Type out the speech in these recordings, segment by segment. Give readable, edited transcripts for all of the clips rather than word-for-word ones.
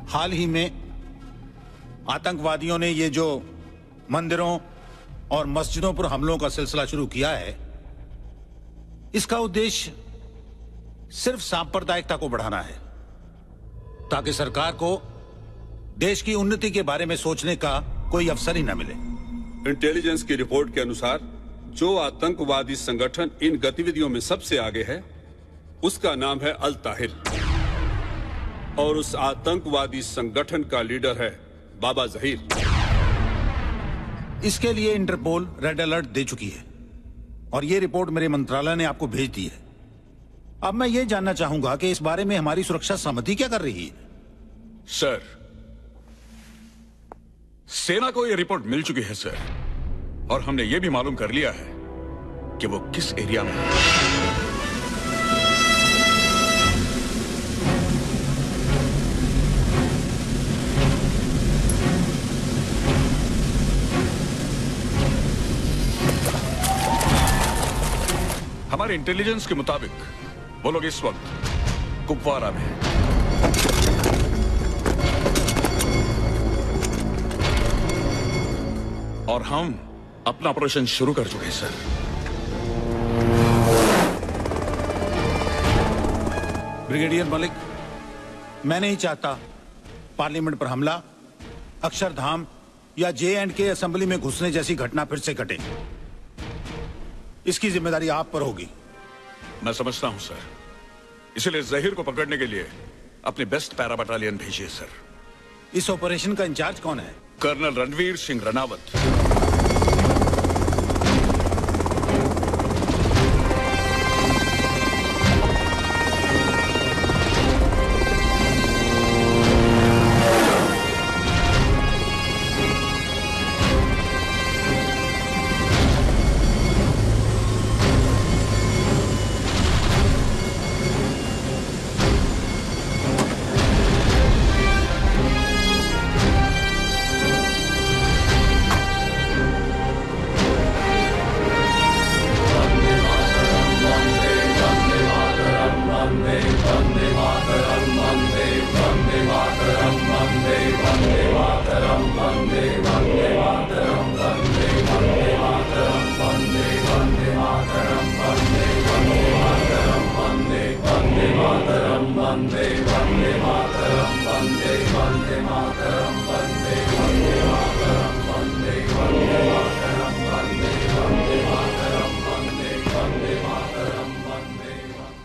हाल ही में आतंकवादियों ने ये जो मंदिरों और मस्जिदों पर हमलों का सिलसिला शुरू किया है, इसका उद्देश्य सिर्फ सांप्रदायिकता को बढ़ाना है ताकि सरकार को देश की उन्नति के बारे में सोचने का कोई अवसर ही न मिले। इंटेलिजेंस की रिपोर्ट के अनुसार जो आतंकवादी संगठन इन गतिविधियों में सबसे आगे है उसका नाम है अल ताहिर और उस आतंकवादी संगठन का लीडर है बाबा जहीर। इसके लिए इंटरपोल रेड अलर्ट दे चुकी है और ये रिपोर्ट मेरे मंत्रालय ने आपको भेज दी है। अब मैं ये जानना चाहूंगा कि इस बारे में हमारी सुरक्षा समिति क्या कर रही है। सर, सेना को यह रिपोर्ट मिल चुकी है सर, और हमने यह भी मालूम कर लिया है कि वो किस एरिया में है। हमारे इंटेलिजेंस के मुताबिक वो लोग इस वक्त कुपवारा में हैं। और हम अपना ऑपरेशन शुरू कर चुके हैं सर। ब्रिगेडियर मलिक, मैं नहीं चाहता पार्लियामेंट पर हमला, अक्षरधाम या J&K असेंबली में घुसने जैसी घटना फिर से घटे। इसकी जिम्मेदारी आप पर होगी। मैं समझता हूं सर, इसलिए जहीर को पकड़ने के लिए अपनी बेस्ट पैरा बटालियन भेजिए सर। इस ऑपरेशन का इंचार्ज कौन है? कर्नल रणवीर सिंह रनावत।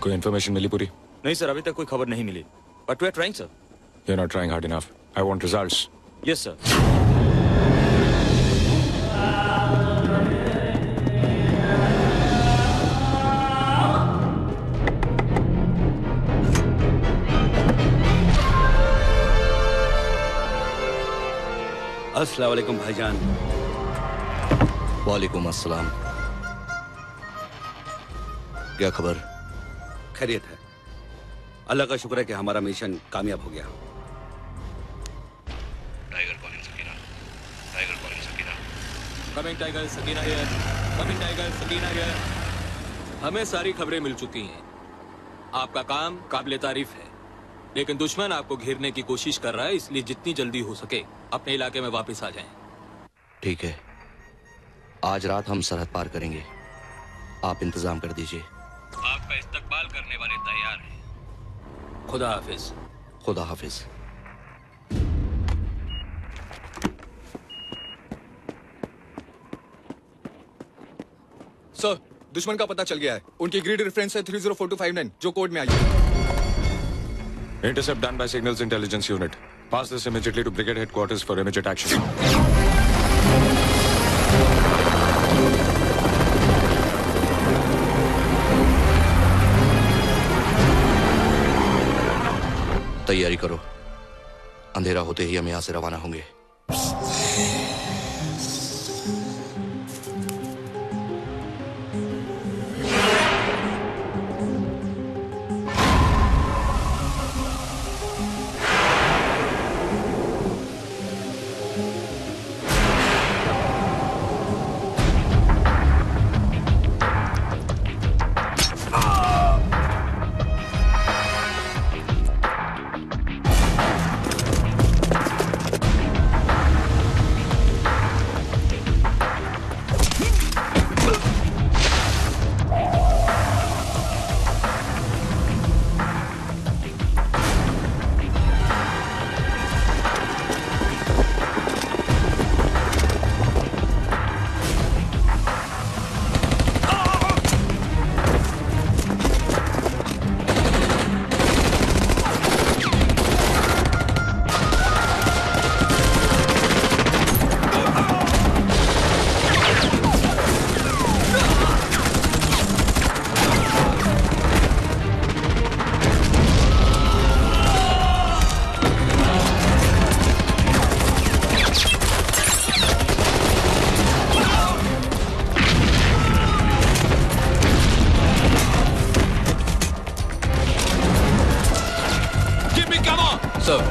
कोई इन्फॉर्मेशन मिली पूरी? नहीं सर, अभी तक कोई खबर नहीं मिली। But we are trying sir. You are not trying hard enough. I want results. Yes sir. अस्सलाम वालेकुम भाईजान। वालेकुम अस्सलाम। क्या खबर? खैरियत है, अल्लाह का शुक्र है कि हमारा मिशन कामयाब हो गया। Tiger calling Sakina. Tiger calling Sakina. Coming tiger Sakina here. Coming tiger Sakina here. हमें सारी खबरें मिल चुकी हैं। आपका काम काबिले तारीफ है, लेकिन दुश्मन आपको घेरने की कोशिश कर रहा है, इसलिए जितनी जल्दी हो सके अपने इलाके में वापस आ जाएं। ठीक है, आज रात हम सरहद पार करेंगे। आप इंतजाम कर दीजिए। आपका इस्तकबाल करने वाले तैयार हैं। खुदा हाफिज। खुदा हाफिज। सर, दुश्मन का पता चल गया है। उनकी ग्रिड रेफरेंस है 304259 जो कोड में आई है। Intercept done by Signals Intelligence Unit. Pass this immediately to Brigade Headquarters for immediate action. तैयारी करो, अंधेरा होते ही हम यहां से रवाना होंगे। Sir.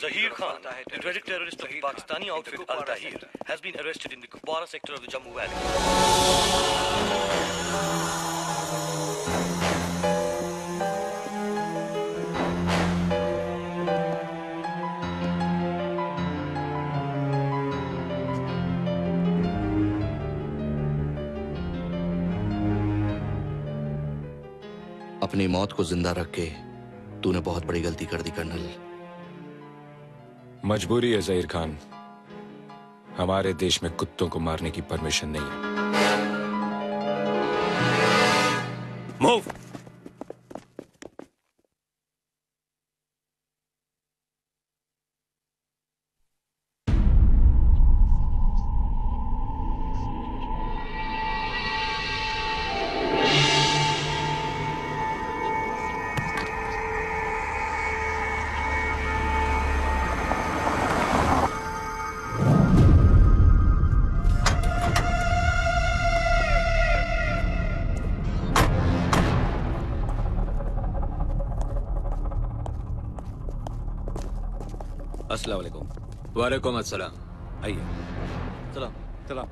Zahir Khan, the dreaded terrorist of the Pakistani outfit Al-Tahir, has been arrested in the Kupwara sector of the Jammu Valley. अपनी मौत को जिंदा रख के तूने बहुत बड़ी गलती कर दी कर्नल। मजबूरी है ज़हीर खान, हमारे देश में कुत्तों को मारने की परमिशन नहीं है। मूव। अस्सलाम वालेकुम। वालेकुम अस्सलाम। आइए। सलाम सलाम।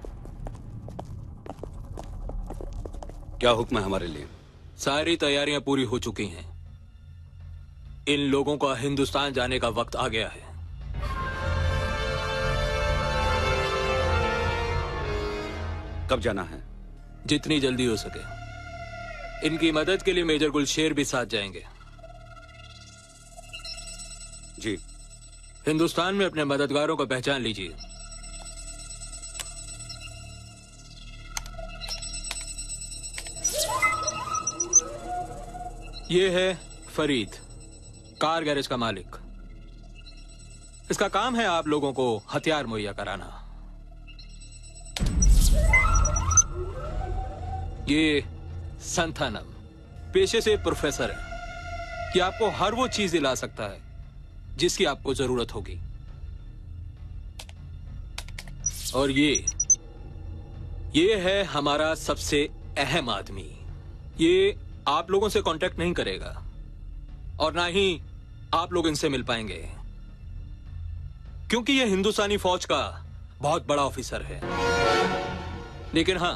क्या हुक्म है हमारे लिए? सारी तैयारियां पूरी हो चुकी हैं। इन लोगों का हिंदुस्तान जाने का वक्त आ गया है। कब जाना है? जितनी जल्दी हो सके। इनकी मदद के लिए मेजर गुलशेर भी साथ जाएंगे। जी। हिंदुस्तान में अपने मददगारों को पहचान लीजिए। ये है फरीद, कार गैरेज का मालिक। इसका काम है आप लोगों को हथियार मुहैया कराना। ये संथानम पेशे से प्रोफेसर है कि आपको हर वो चीज दिला सकता है जिसकी आपको जरूरत होगी। और ये है हमारा सबसे अहम आदमी। ये आप लोगों से कांटेक्ट नहीं करेगा और ना ही आप लोग इनसे मिल पाएंगे, क्योंकि ये हिंदुस्तानी फौज का बहुत बड़ा ऑफिसर है। लेकिन हां,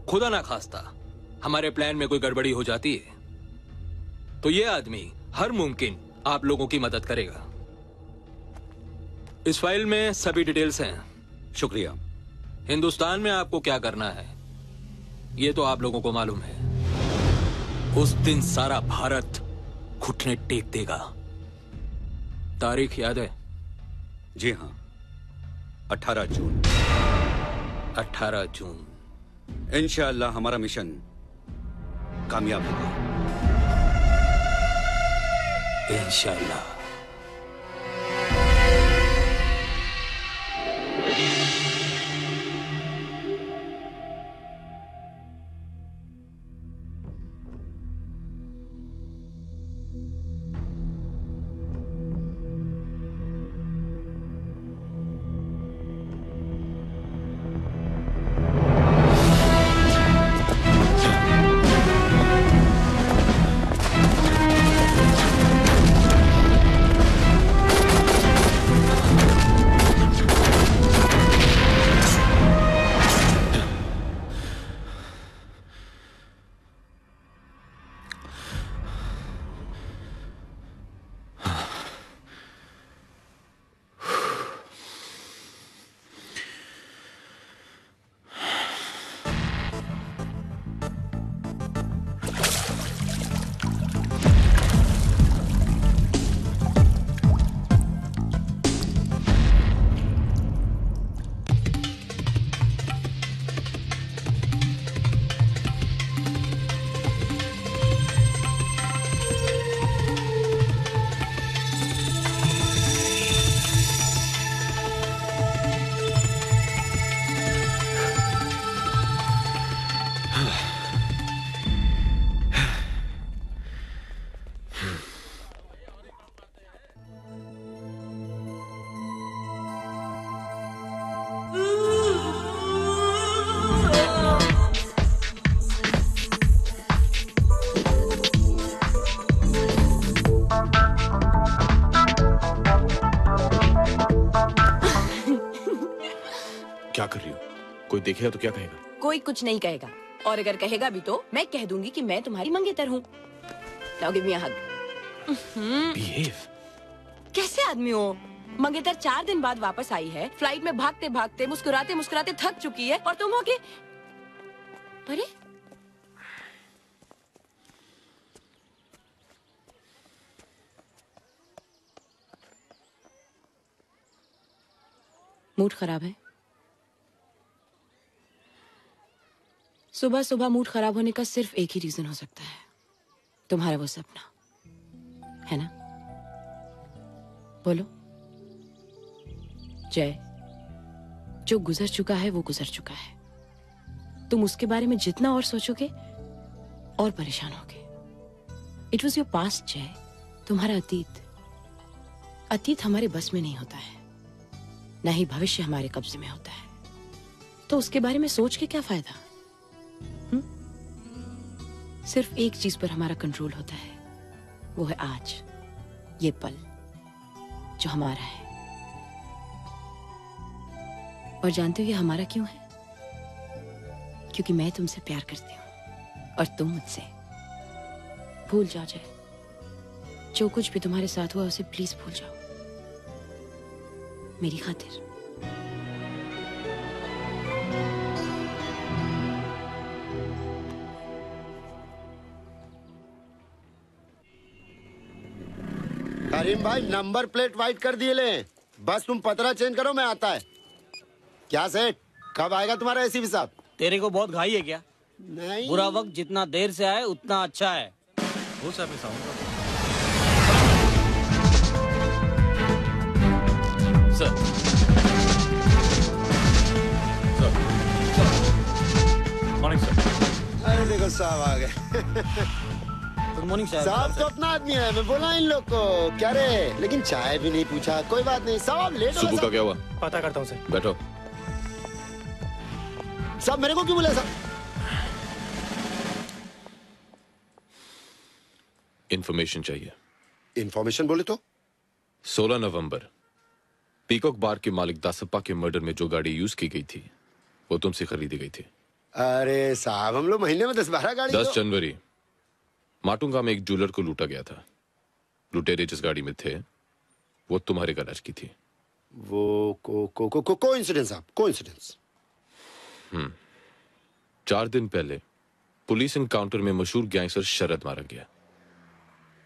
खुदा ना खास्ता हमारे प्लान में कोई गड़बड़ी हो जाती है तो ये आदमी हर मुमकिन आप लोगों की मदद करेगा। इस फाइल में सभी डिटेल्स हैं। शुक्रिया। हिंदुस्तान में आपको क्या करना है ये तो आप लोगों को मालूम है। उस दिन सारा भारत घुटने टेक देगा। तारीख याद है? जी हां, 18 जून। 18 जून। इंशाअल्लाह हमारा मिशन कामयाब होगा। इंशाअल्लाह। क्या कर रही हो? कोई देखेगा तो क्या कहेगा? कोई कुछ नहीं कहेगा, और अगर कहेगा भी तो मैं कह दूंगी कि मैं तुम्हारी मंगेतर हूँ। नाउ गिव मी अ हग। बिहेव। कैसे आदमी हो? मंगेतर 4 दिन बाद वापस आई है, फ्लाइट में भागते भागते मुस्कुराते मुस्कुराते थक चुकी है, और तुम हो के अरे मूड खराब है। सुबह सुबह मूड खराब होने का सिर्फ एक ही रीजन हो सकता है, तुम्हारा वो सपना, है ना? बोलो। जय, जो गुजर चुका है वो गुजर चुका है। तुम उसके बारे में जितना और सोचोगे और परेशान होगे। इट वॉज योर पास्ट जय, तुम्हारा अतीत। अतीत हमारे बस में नहीं होता है, ना ही भविष्य हमारे कब्जे में होता है, तो उसके बारे में सोच के क्या फायदा? सिर्फ एक चीज पर हमारा कंट्रोल होता है, वो है आज, ये पल जो हमारा है। और जानते हो ये हमारा क्यों है? क्योंकि मैं तुमसे प्यार करती हूँ और तुम मुझसे। भूल जाओ जय। जो कुछ भी तुम्हारे साथ हुआ उसे प्लीज भूल जाओ, मेरी खातिर। करीम भाई नंबर प्लेट वाइट कर दिए ले, बस तुम पतरा चेंज करो, मैं आता है। क्या सेठ, कब आएगा तुम्हारा एसी भी साहब? तेरे को बहुत घाई है क्या? नहीं, बुरा वक्त जितना देर से आए उतना अच्छा है। वो साहब मैं साउंड सर। Morning sir. अरे देखो साहब आ गए। गुड मॉर्निंग साहब तो अपना आदमी है, मैं बोला इन लोग को क्या रे, लेकिन चाय भी नहीं पूछा। कोई बात नहीं साहब, लेट हो सुबह का क्या हुआ? पता करता हूँ सर। बैठो। साहब मेरे को क्यों बुलाया साहब? इंफॉर्मेशन चाहिए। इंफॉर्मेशन बोले तो? 16 नवंबर पीकॉक बार के मालिक दासप्पा के मर्डर में जो गाड़ी यूज की गई थी वो तुमसे खरीदी गई थी। अरे साहब हम लोग महीने में 10-12 गाड़ी 10 जनवरी माटुंगा में एक ज्वेलर को लूटा गया था। लुटेरे जिस गाड़ी में थे वो तुम्हारे गैराज की थी। वो कोइंसिडेंस साहब, कोइंसिडेंस। 4 दिन पहले पुलिस एनकाउंटर में मशहूर गैंगस्टर शरद मारा गया।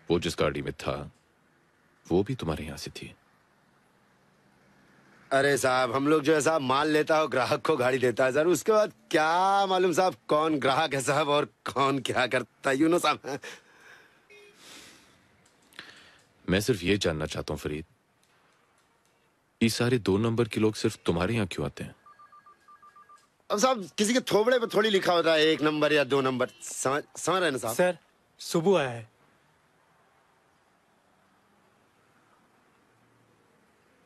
वो जिस गाड़ी में था वो भी तुम्हारे यहां से थी। अरे साहब हम लोग जो है साहब माल लेता हो ग्राहक को गाड़ी देता है सर, उसके बाद क्या मालूम साहब कौन ग्राहक है साहब और कौन क्या करता है, यू नो साहब। मैं सिर्फ ये जानना चाहता हूं फरीद, ये सारे 2 नंबर के लोग सिर्फ तुम्हारे यहां क्यों आते हैं? अब साहब किसी के थोबड़े पे थोड़ी लिखा होता है 1 नंबर या 2 नंबर, समझ रहे हैं ना साहब? सर सुबह आया है।